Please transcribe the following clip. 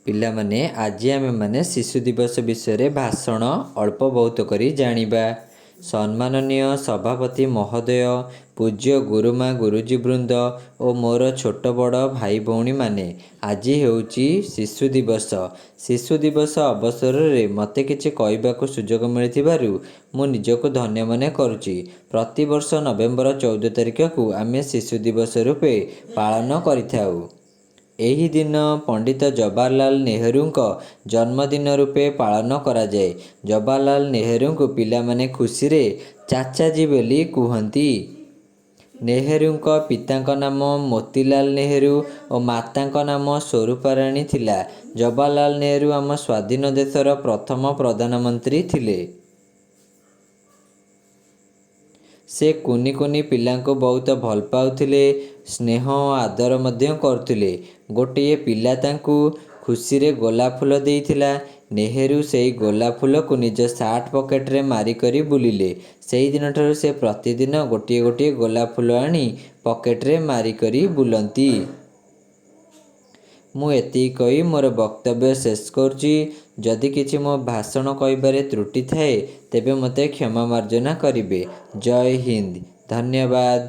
ପିଲାମାନେ ଆଜି ଆମେମାନେ ଶିଶୁ ଦିବସ ବିଷୟରେ ଭାଷଣ ଅଳ୍ପ ବହୁତ କରି ଜାଣିବା। ସମ୍ମାନନୀୟ ସଭାପତି ମହୋଦୟ, ପୂଜ୍ୟ ଗୁରୁମା ଗୁରୁଜୀ ବୃନ୍ଦ ଓ ମୋର ଛୋଟ ବଡ଼ ଭାଇ ଭଉଣୀମାନେ, ଆଜି ହେଉଛି ଶିଶୁ ଦିବସ। ଶିଶୁ ଦିବସ ଅବସରରେ ମୋତେ କିଛି କହିବାକୁ ସୁଯୋଗ ମିଳିଥିବାରୁ ମୁଁ ନିଜକୁ ଧନ୍ୟ ମନେ କରୁଛି। ପ୍ରତିବର୍ଷ ନଭେମ୍ବର 14 ତାରିଖକୁ ଆମେ ଶିଶୁ ଦିବସ ରୂପେ ପାଳନ କରିଥାଉ। ଏହି ଦିନ ପଣ୍ଡିତ ଜବାହରଲାଲ ନେହେରୁଙ୍କ ଜନ୍ମଦିନ ରୂପେ ପାଳନ କରାଯାଏ। ଜବାହରଲାଲ ନେହେରୁଙ୍କୁ ପିଲାମାନେ ଖୁସିରେ ଚାଚାଜୀ ବୋଲି କୁହନ୍ତି। ନେହେରୁଙ୍କ ପିତାଙ୍କ ନାମ ମୋତିଲାଲ ନେହେରୁ ଓ ମାତାଙ୍କ ନାମ ସ୍ୱରୂପାରାଣୀ ଥିଲା। ଜବାହରଲାଲ ନେହେରୁ ଆମ ସ୍ୱାଧୀନ ଦେଶର ପ୍ରଥମ ପ୍ରଧାନମନ୍ତ୍ରୀ ଥିଲେ। ସେ କୁନି କୁନି ପିଲାଙ୍କୁ ବହୁତ ଭଲ ପାଉଥିଲେ, ସ୍ନେହ ଓ ଆଦର ମଧ୍ୟ କରୁଥିଲେ। ଗୋଟିଏ ପିଲା ତାଙ୍କୁ ଖୁସିରେ ଗୋଲାପ ଫୁଲ ଦେଇଥିଲା। ନେହେରୁ ସେହି ଗୋଲାପ ଫୁଲକୁ ନିଜ ସାର୍ଟ ପକେଟରେ ମାରିକରି ବୁଲିଲେ। ସେହିଦିନଠାରୁ ସେ ପ୍ରତିଦିନ ଗୋଟିଏ ଗୋଟିଏ ଗୋଲାପ ଫୁଲ ଆଣି ପକେଟରେ ମାରିକରି ବୁଲନ୍ତି। ମୁଁ ଏତିକି କହି ମୋର ବକ୍ତବ୍ୟ ଶେଷ କରୁଛି। ଯଦି କିଛି ମୋ ଭାଷଣ କହିବାରେ ତ୍ରୁଟି ଥାଏ ତେବେ ମୋତେ କ୍ଷମା ମାର୍ଜନା କରିବେ। ଜୟ ହିନ୍ଦ। ଧନ୍ୟବାଦ।